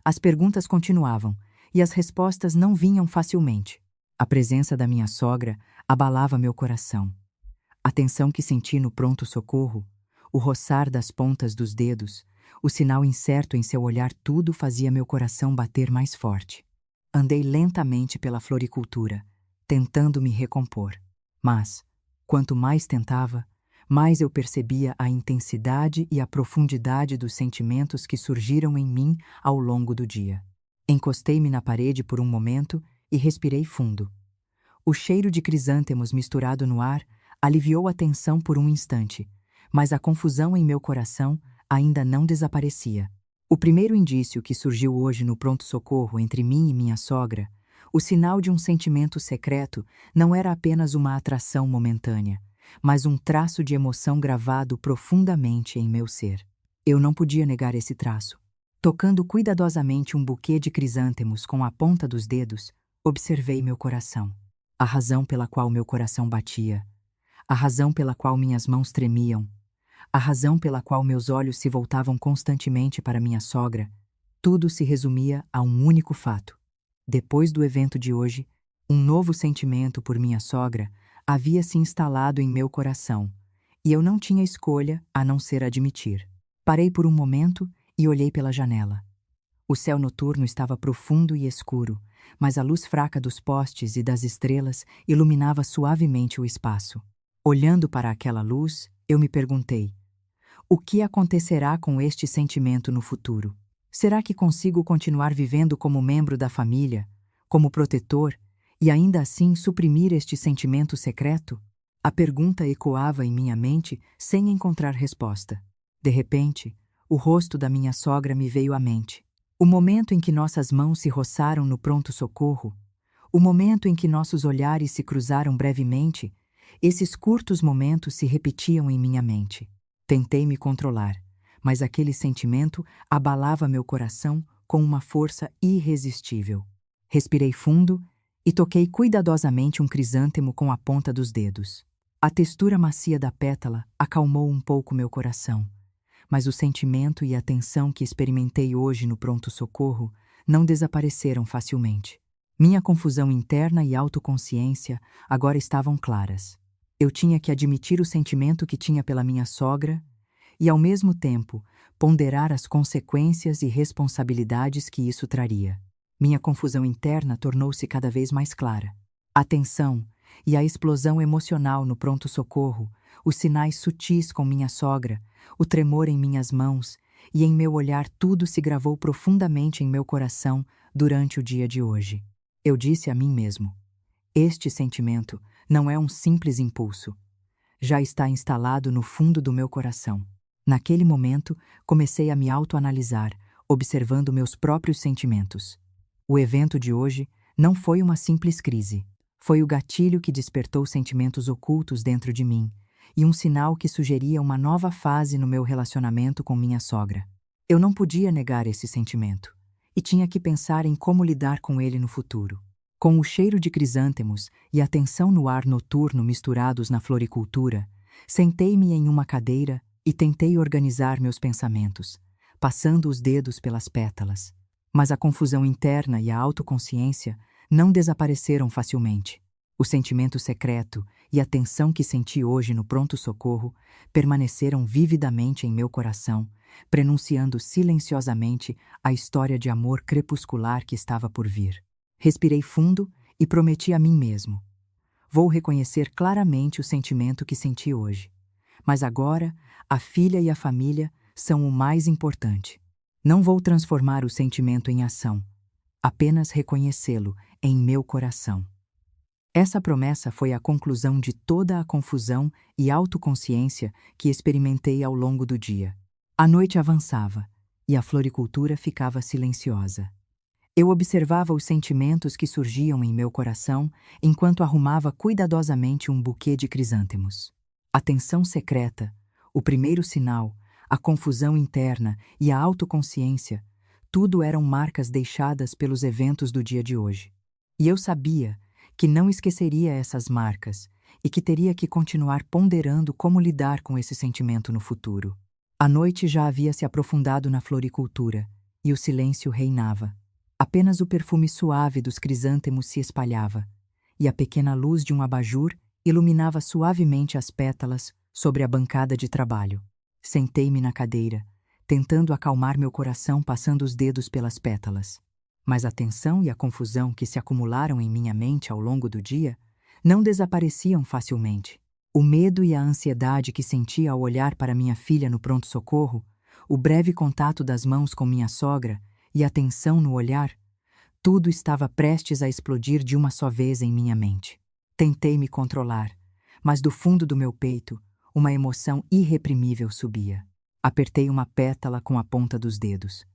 As perguntas continuavam, e as respostas não vinham facilmente. A presença da minha sogra abalava meu coração. A tensão que senti no pronto-socorro, o roçar das pontas dos dedos, o sinal incerto em seu olhar, tudo fazia meu coração bater mais forte. Andei lentamente pela floricultura, tentando me recompor. Mas, quanto mais tentava, mais eu percebia a intensidade e a profundidade dos sentimentos que surgiram em mim ao longo do dia. Encostei-me na parede por um momento e respirei fundo. O cheiro de crisântemos misturado no ar aliviou a tensão por um instante, mas a confusão em meu coração ainda não desaparecia. O primeiro indício que surgiu hoje no pronto-socorro entre mim e minha sogra, o sinal de um sentimento secreto, não era apenas uma atração momentânea, mas um traço de emoção gravado profundamente em meu ser. Eu não podia negar esse traço. Tocando cuidadosamente um buquê de crisântemos com a ponta dos dedos, observei meu coração. a razão pela qual meu coração batia, a razão pela qual minhas mãos tremiam, a razão pela qual meus olhos se voltavam constantemente para minha sogra, tudo se resumia a um único fato. Depois do evento de hoje, um novo sentimento por minha sogra havia se instalado em meu coração, e eu não tinha escolha a não ser admitir. Parei por um momento e olhei pela janela. O céu noturno estava profundo e escuro, mas a luz fraca dos postes e das estrelas iluminava suavemente o espaço. Olhando para aquela luz, eu me perguntei: o que acontecerá com este sentimento no futuro? Será que consigo continuar vivendo como membro da família, como protetor, e ainda assim suprimir este sentimento secreto? A pergunta ecoava em minha mente sem encontrar resposta. De repente, o rosto da minha sogra me veio à mente. O momento em que nossas mãos se roçaram no pronto-socorro, o momento em que nossos olhares se cruzaram brevemente, esses curtos momentos se repetiam em minha mente. Tentei me controlar, mas aquele sentimento abalava meu coração com uma força irresistível. Respirei fundo e toquei cuidadosamente um crisântemo com a ponta dos dedos. A textura macia da pétala acalmou um pouco meu coração, mas o sentimento e a tensão que experimentei hoje no pronto-socorro não desapareceram facilmente. Minha confusão interna e autoconsciência agora estavam claras. Eu tinha que admitir o sentimento que tinha pela minha sogra e, ao mesmo tempo, ponderar as consequências e responsabilidades que isso traria. Minha confusão interna tornou-se cada vez mais clara. A tensão e a explosão emocional no pronto-socorro, os sinais sutis com minha sogra, o tremor em minhas mãos e em meu olhar, tudo se gravou profundamente em meu coração durante o dia de hoje. Eu disse a mim mesmo: este sentimento não é um simples impulso. Já está instalado no fundo do meu coração. Naquele momento, comecei a me autoanalisar, observando meus próprios sentimentos. O evento de hoje não foi uma simples crise. Foi o gatilho que despertou sentimentos ocultos dentro de mim e um sinal que sugeria uma nova fase no meu relacionamento com minha sogra. Eu não podia negar esse sentimento e tinha que pensar em como lidar com ele no futuro. Com o cheiro de crisântemos e a tensão no ar noturno misturados na floricultura, sentei-me em uma cadeira e tentei organizar meus pensamentos, passando os dedos pelas pétalas. Mas a confusão interna e a autoconsciência não desapareceram facilmente. O sentimento secreto e a tensão que senti hoje no pronto-socorro permaneceram vividamente em meu coração, prenunciando silenciosamente a história de amor crepuscular que estava por vir. Respirei fundo e prometi a mim mesmo: vou reconhecer claramente o sentimento que senti hoje. Mas agora, a filha e a família são o mais importante. Não vou transformar o sentimento em ação, apenas reconhecê-lo em meu coração. Essa promessa foi a conclusão de toda a confusão e autoconsciência que experimentei ao longo do dia. A noite avançava e a floricultura ficava silenciosa. Eu observava os sentimentos que surgiam em meu coração enquanto arrumava cuidadosamente um buquê de crisântemos. A tensão secreta, o primeiro sinal, a confusão interna e a autoconsciência, tudo eram marcas deixadas pelos eventos do dia de hoje. E eu sabia que não esqueceria essas marcas e que teria que continuar ponderando como lidar com esse sentimento no futuro. A noite já havia se aprofundado na floricultura e o silêncio reinava. Apenas o perfume suave dos crisântemos se espalhava, e a pequena luz de um abajur iluminava suavemente as pétalas sobre a bancada de trabalho. Sentei-me na cadeira, tentando acalmar meu coração passando os dedos pelas pétalas. Mas a tensão e a confusão que se acumularam em minha mente ao longo do dia não desapareciam facilmente. O medo e a ansiedade que senti ao olhar para minha filha no pronto-socorro, o breve contato das mãos com minha sogra e a tensão no olhar, tudo estava prestes a explodir de uma só vez em minha mente. Tentei me controlar, mas do fundo do meu peito, uma emoção irreprimível subia. Apertei uma pétala com a ponta dos dedos.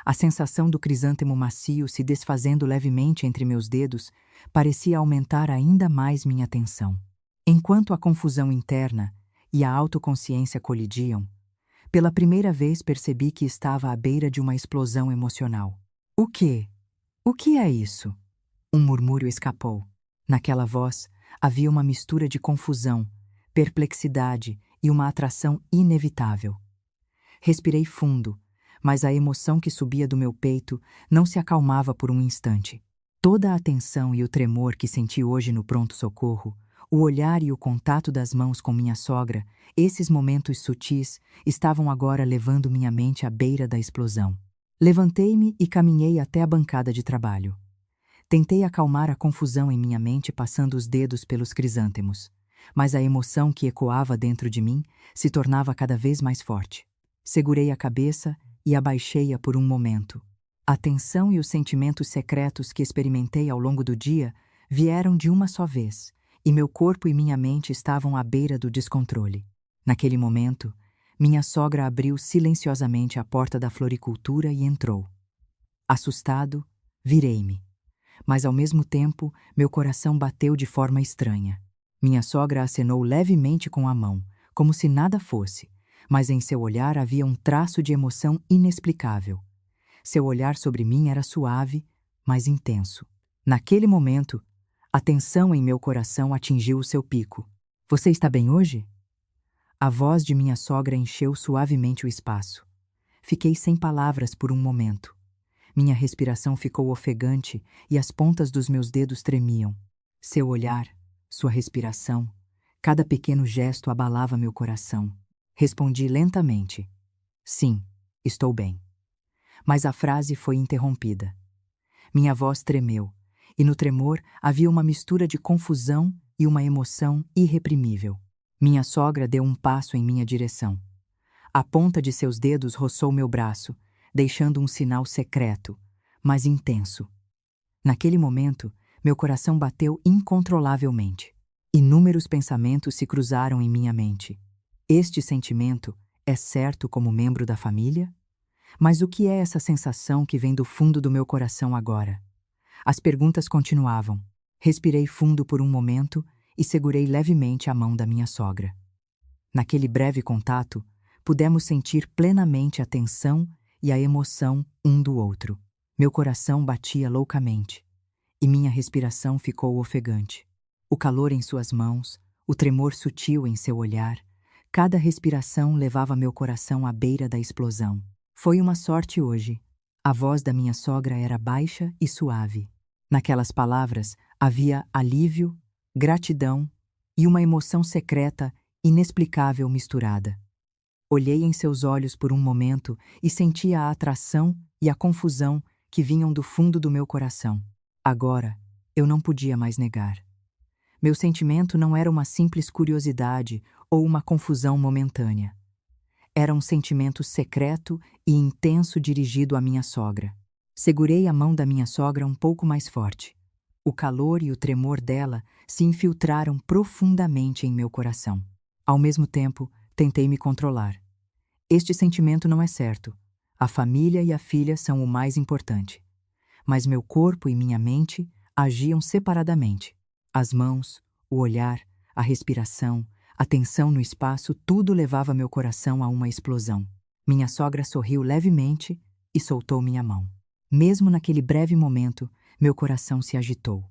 A sensação do crisântemo macio se desfazendo levemente entre meus dedos parecia aumentar ainda mais minha tensão. Enquanto a confusão interna e a autoconsciência colidiam, pela primeira vez percebi que estava à beira de uma explosão emocional. O quê? O que é isso? Um murmúrio escapou. Naquela voz havia uma mistura de confusão, perplexidade e uma atração inevitável. Respirei fundo, mas a emoção que subia do meu peito não se acalmava por um instante. Toda a tensão e o tremor que senti hoje no pronto-socorro, o olhar e o contato das mãos com minha sogra, esses momentos sutis, estavam agora levando minha mente à beira da explosão. Levantei-me e caminhei até a bancada de trabalho. Tentei acalmar a confusão em minha mente passando os dedos pelos crisântemos, mas a emoção que ecoava dentro de mim se tornava cada vez mais forte. Segurei a cabeça e abaixei-a por um momento. A tensão e os sentimentos secretos que experimentei ao longo do dia vieram de uma só vez, e meu corpo e minha mente estavam à beira do descontrole. Naquele momento, minha sogra abriu silenciosamente a porta da floricultura e entrou. Assustado, virei-me, mas ao mesmo tempo meu coração bateu de forma estranha. Minha sogra acenou levemente com a mão, como se nada fosse, mas em seu olhar havia um traço de emoção inexplicável. Seu olhar sobre mim era suave, mas intenso. Naquele momento, a tensão em meu coração atingiu o seu pico. "Você está bem hoje?" A voz de minha sogra encheu suavemente o espaço. Fiquei sem palavras por um momento. Minha respiração ficou ofegante e as pontas dos meus dedos tremiam. Seu olhar, sua respiração, cada pequeno gesto abalava meu coração. Respondi lentamente: "Sim, estou bem." Mas a frase foi interrompida. Minha voz tremeu, e no tremor havia uma mistura de confusão e uma emoção irreprimível. Minha sogra deu um passo em minha direção. A ponta de seus dedos roçou meu braço, deixando um sinal secreto, mas intenso. Naquele momento, meu coração bateu incontrolavelmente. Inúmeros pensamentos se cruzaram em minha mente. Este sentimento é certo como membro da família? Mas o que é essa sensação que vem do fundo do meu coração agora? As perguntas continuavam. Respirei fundo por um momento e segurei levemente a mão da minha sogra. Naquele breve contato, pudemos sentir plenamente a tensão e a emoção um do outro. Meu coração batia loucamente e minha respiração ficou ofegante. O calor em suas mãos, o tremor sutil em seu olhar, cada respiração levava meu coração à beira da explosão. Foi uma sorte hoje. A voz da minha sogra era baixa e suave. Naquelas palavras havia alívio, gratidão e uma emoção secreta, inexplicável misturada. Olhei em seus olhos por um momento e senti a atração e a confusão que vinham do fundo do meu coração. Agora, eu não podia mais negar. Meu sentimento não era uma simples curiosidade ou uma confusão momentânea. Era um sentimento secreto e intenso dirigido à minha sogra. Segurei a mão da minha sogra um pouco mais forte. O calor e o tremor dela se infiltraram profundamente em meu coração. Ao mesmo tempo, tentei me controlar. Este sentimento não é certo. A família e a filha são o mais importante. Mas meu corpo e minha mente agiam separadamente. As mãos, o olhar, a respiração, a tensão no espaço, tudo levava meu coração a uma explosão. Minha sogra sorriu levemente e soltou minha mão. Mesmo naquele breve momento, meu coração se agitou.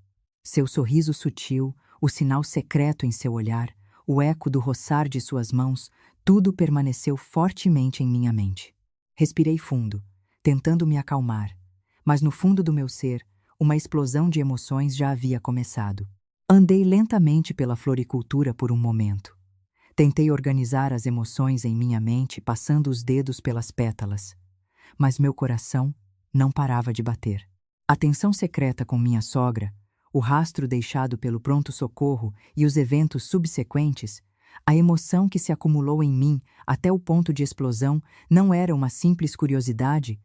Seu sorriso sutil, o sinal secreto em seu olhar, o eco do roçar de suas mãos, tudo permaneceu fortemente em minha mente. Respirei fundo, tentando me acalmar, mas no fundo do meu ser, uma explosão de emoções já havia começado. Andei lentamente pela floricultura por um momento. Tentei organizar as emoções em minha mente, passando os dedos pelas pétalas. Mas meu coração não parava de bater. A tensão secreta com minha sogra, o rastro deixado pelo pronto-socorro e os eventos subsequentes, a emoção que se acumulou em mim até o ponto de explosão não era uma simples curiosidade,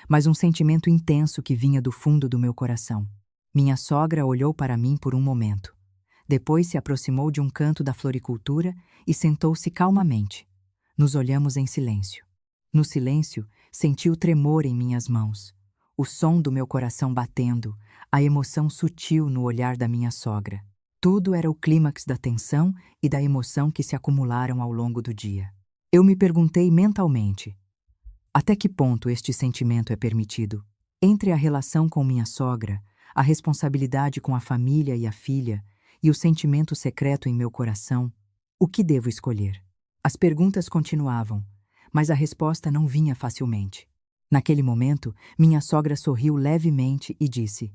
mas um sentimento intenso que vinha do fundo do meu coração. Minha sogra olhou para mim por um momento. Depois se aproximou de um canto da floricultura e sentou-se calmamente. Nos olhamos em silêncio. No silêncio, senti o tremor em minhas mãos, o som do meu coração batendo, a emoção sutil no olhar da minha sogra. Tudo era o clímax da tensão e da emoção que se acumularam ao longo do dia. Eu me perguntei mentalmente: até que ponto este sentimento é permitido? Entre a relação com minha sogra, a responsabilidade com a família e a filha, e o sentimento secreto em meu coração, o que devo escolher? As perguntas continuavam, mas a resposta não vinha facilmente. Naquele momento, minha sogra sorriu levemente e disse: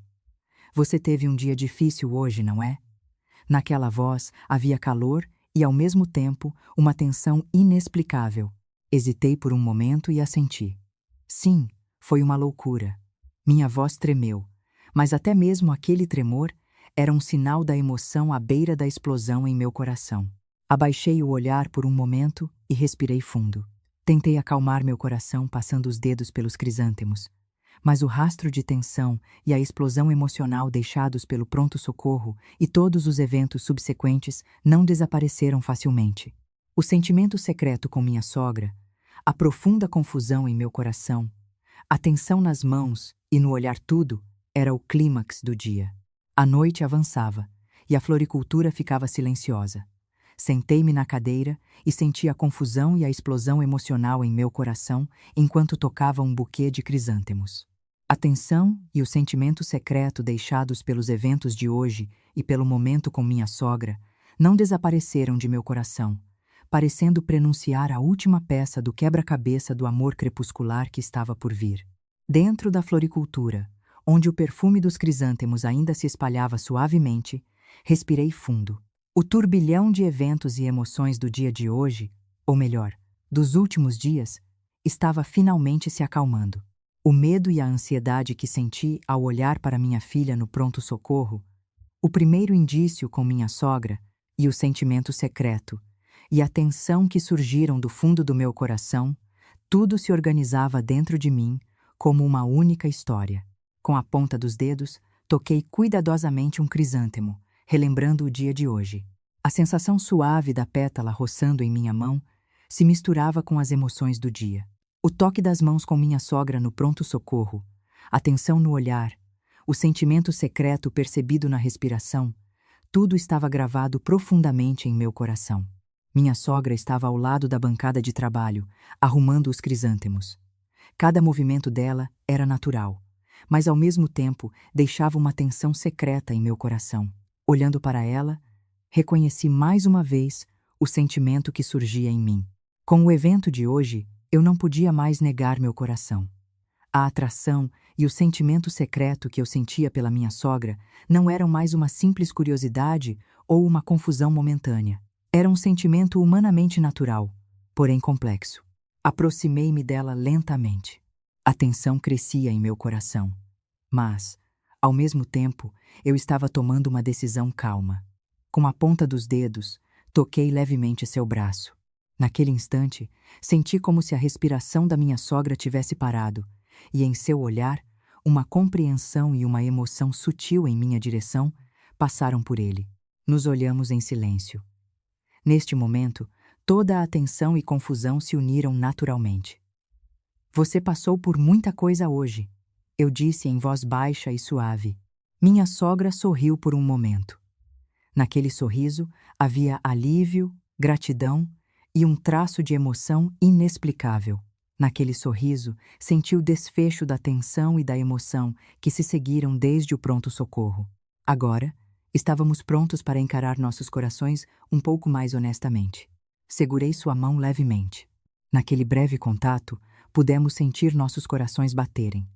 "Você teve um dia difícil hoje, não é?" Naquela voz havia calor e, ao mesmo tempo, uma tensão inexplicável. Hesitei por um momento e assenti. Sim, foi uma loucura. Minha voz tremeu, mas até mesmo aquele tremor era um sinal da emoção à beira da explosão em meu coração. Abaixei o olhar por um momento e respirei fundo. Tentei acalmar meu coração passando os dedos pelos crisântemos, mas o rastro de tensão e a explosão emocional deixados pelo pronto-socorro e todos os eventos subsequentes não desapareceram facilmente. O sentimento secreto com minha sogra, a profunda confusão em meu coração, a tensão nas mãos e no olhar, tudo era o clímax do dia. A noite avançava e a floricultura ficava silenciosa. Sentei-me na cadeira e senti a confusão e a explosão emocional em meu coração enquanto tocava um buquê de crisântemos. A tensão e o sentimento secreto deixados pelos eventos de hoje e pelo momento com minha sogra não desapareceram de meu coração, parecendo prenunciar a última peça do quebra-cabeça do amor crepuscular que estava por vir. Dentro da floricultura, onde o perfume dos crisântemos ainda se espalhava suavemente, respirei fundo. O turbilhão de eventos e emoções do dia de hoje, ou melhor, dos últimos dias, estava finalmente se acalmando. O medo e a ansiedade que senti ao olhar para minha filha no pronto-socorro, o primeiro indício com minha sogra e o sentimento secreto, e a tensão que surgiram do fundo do meu coração, tudo se organizava dentro de mim como uma única história. Com a ponta dos dedos, toquei cuidadosamente um crisântemo, relembrando o dia de hoje. A sensação suave da pétala roçando em minha mão se misturava com as emoções do dia. O toque das mãos com minha sogra no pronto-socorro, a tensão no olhar, o sentimento secreto percebido na respiração, tudo estava gravado profundamente em meu coração. Minha sogra estava ao lado da bancada de trabalho, arrumando os crisântemos. Cada movimento dela era natural, mas ao mesmo tempo deixava uma tensão secreta em meu coração. Olhando para ela, reconheci mais uma vez o sentimento que surgia em mim. Com o evento de hoje, eu não podia mais negar meu coração. A atração e o sentimento secreto que eu sentia pela minha sogra não eram mais uma simples curiosidade ou uma confusão momentânea. Era um sentimento humanamente natural, porém complexo. Aproximei-me dela lentamente. A tensão crescia em meu coração, mas, ao mesmo tempo, eu estava tomando uma decisão calma. Com a ponta dos dedos, toquei levemente seu braço. Naquele instante, senti como se a respiração da minha sogra tivesse parado, e em seu olhar, uma compreensão e uma emoção sutil em minha direção passaram por ele. Nos olhamos em silêncio. Neste momento, toda a tensão e confusão se uniram naturalmente. "Você passou por muita coisa hoje", eu disse em voz baixa e suave. Minha sogra sorriu por um momento. Naquele sorriso havia alívio, gratidão e um traço de emoção inexplicável. Naquele sorriso, senti o desfecho da tensão e da emoção que se seguiram desde o pronto-socorro. Agora, estávamos prontos para encarar nossos corações um pouco mais honestamente. Segurei sua mão levemente. Naquele breve contato, pudemos sentir nossos corações baterem.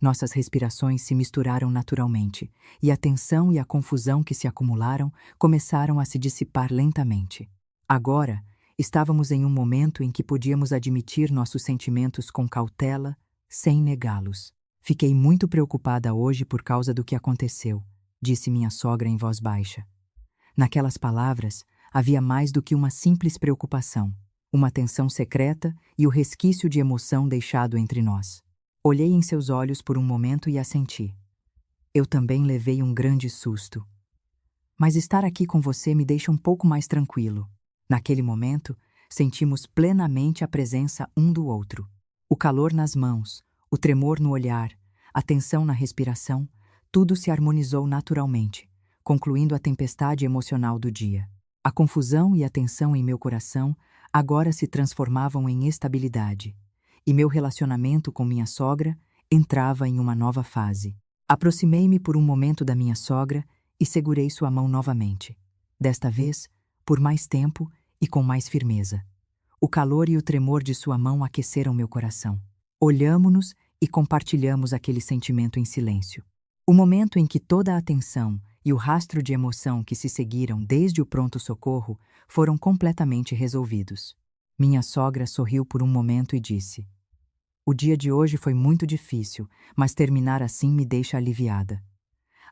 Nossas respirações se misturaram naturalmente, e a tensão e a confusão que se acumularam começaram a se dissipar lentamente. Agora, estávamos em um momento em que podíamos admitir nossos sentimentos com cautela, sem negá-los. "Fiquei muito preocupada hoje por causa do que aconteceu", disse minha sogra em voz baixa. Naquelas palavras, havia mais do que uma simples preocupação, uma tensão secreta e o resquício de emoção deixado entre nós. Olhei em seus olhos por um momento e assenti. "Eu também levei um grande susto. Mas estar aqui com você me deixa um pouco mais tranquilo." Naquele momento, sentimos plenamente a presença um do outro. O calor nas mãos, o tremor no olhar, a tensão na respiração, tudo se harmonizou naturalmente, concluindo a tempestade emocional do dia. A confusão e a tensão em meu coração agora se transformavam em estabilidade, e meu relacionamento com minha sogra entrava em uma nova fase. Aproximei-me por um momento da minha sogra e segurei sua mão novamente. Desta vez, por mais tempo e com mais firmeza. O calor e o tremor de sua mão aqueceram meu coração. Olhamo-nos e compartilhamos aquele sentimento em silêncio. O momento em que toda a atenção e o rastro de emoção que se seguiram desde o pronto-socorro foram completamente resolvidos. Minha sogra sorriu por um momento e disse: "O dia de hoje foi muito difícil, mas terminar assim me deixa aliviada."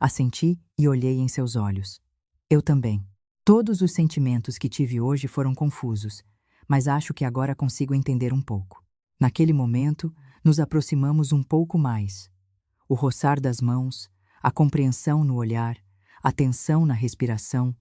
Assenti e olhei em seus olhos. Eu também. Todos os sentimentos que tive hoje foram confusos, mas acho que agora consigo entender um pouco. Naquele momento, nos aproximamos um pouco mais. O roçar das mãos, a compreensão no olhar, a tensão na respiração,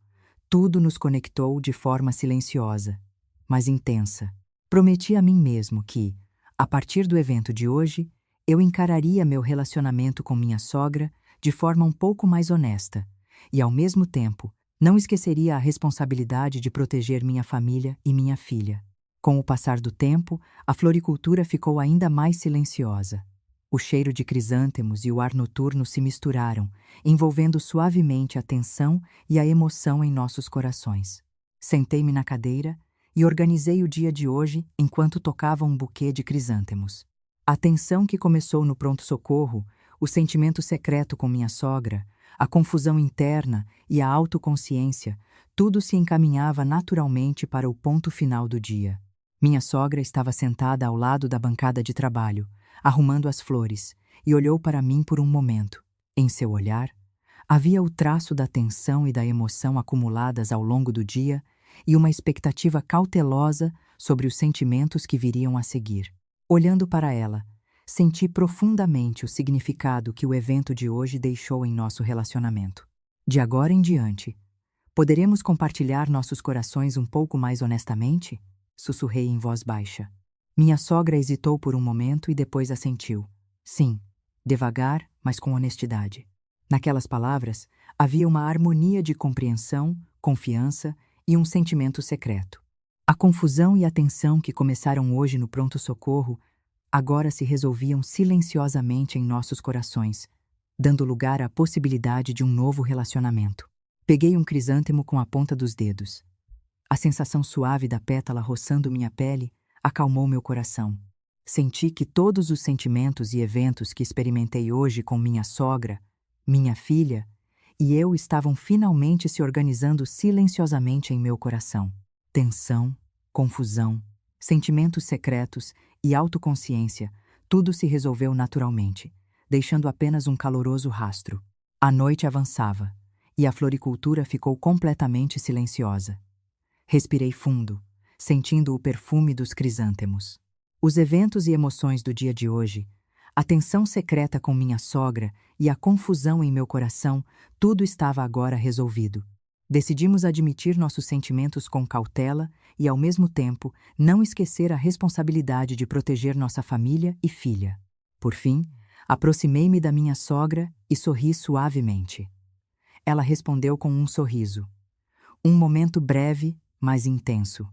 tudo nos conectou de forma silenciosa, mas intensa. Prometi a mim mesmo que, a partir do evento de hoje, eu encararia meu relacionamento com minha sogra de forma um pouco mais honesta e, ao mesmo tempo, não esqueceria a responsabilidade de proteger minha família e minha filha. Com o passar do tempo, a floricultura ficou ainda mais silenciosa. O cheiro de crisântemos e o ar noturno se misturaram, envolvendo suavemente a tensão e a emoção em nossos corações. Sentei-me na cadeira e organizei o dia de hoje enquanto tocava um buquê de crisântemos. A tensão que começou no pronto-socorro, o sentimento secreto com minha sogra, a confusão interna e a autoconsciência, tudo se encaminhava naturalmente para o ponto final do dia. Minha sogra estava sentada ao lado da bancada de trabalho, arrumando as flores, e olhou para mim por um momento. Em seu olhar, havia o traço da tensão e da emoção acumuladas ao longo do dia e uma expectativa cautelosa sobre os sentimentos que viriam a seguir. Olhando para ela, senti profundamente o significado que o evento de hoje deixou em nosso relacionamento. De agora em diante, poderemos compartilhar nossos corações um pouco mais honestamente? Sussurrei em voz baixa. Minha sogra hesitou por um momento e depois assentiu. Sim, devagar, mas com honestidade. Naquelas palavras, havia uma harmonia de compreensão, confiança e um sentimento secreto. A confusão e a tensão que começaram hoje no pronto-socorro agora se resolviam silenciosamente em nossos corações, dando lugar à possibilidade de um novo relacionamento. Peguei um crisântemo com a ponta dos dedos. A sensação suave da pétala roçando minha pele acalmou meu coração. Senti que todos os sentimentos e eventos que experimentei hoje com minha sogra, minha filha e eu estavam finalmente se organizando silenciosamente em meu coração. Tensão, confusão, sentimentos secretos e autoconsciência, tudo se resolveu naturalmente, deixando apenas um caloroso rastro. A noite avançava, e a floricultura ficou completamente silenciosa. Respirei fundo, sentindo o perfume dos crisântemos. Os eventos e emoções do dia de hoje, a tensão secreta com minha sogra e a confusão em meu coração, tudo estava agora resolvido. Decidimos admitir nossos sentimentos com cautela e, ao mesmo tempo, não esquecer a responsabilidade de proteger nossa família e filha. Por fim, aproximei-me da minha sogra e sorri suavemente. Ela respondeu com um sorriso. Um momento breve, mas intenso.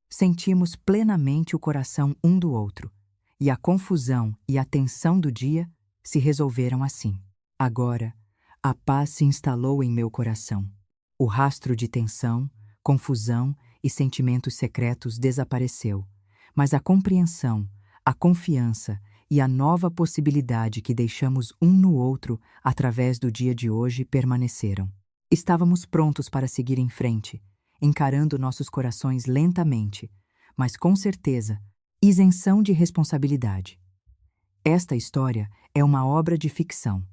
Sentimos plenamente o coração um do outro, e a confusão e a tensão do dia se resolveram assim. Agora, a paz se instalou em meu coração. O rastro de tensão, confusão e sentimentos secretos desapareceu, mas a compreensão, a confiança e a nova possibilidade que deixamos um no outro através do dia de hoje permaneceram. Estávamos prontos para seguir em frente, encarando nossos corações lentamente, mas com certeza, isenção de responsabilidade. Esta história é uma obra de ficção.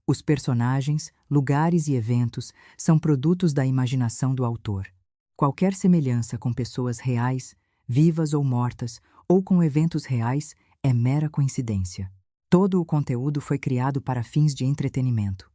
Os personagens, lugares e eventos são produtos da imaginação do autor. Qualquer semelhança com pessoas reais, vivas ou mortas, ou com eventos reais, é mera coincidência. Todo o conteúdo foi criado para fins de entretenimento.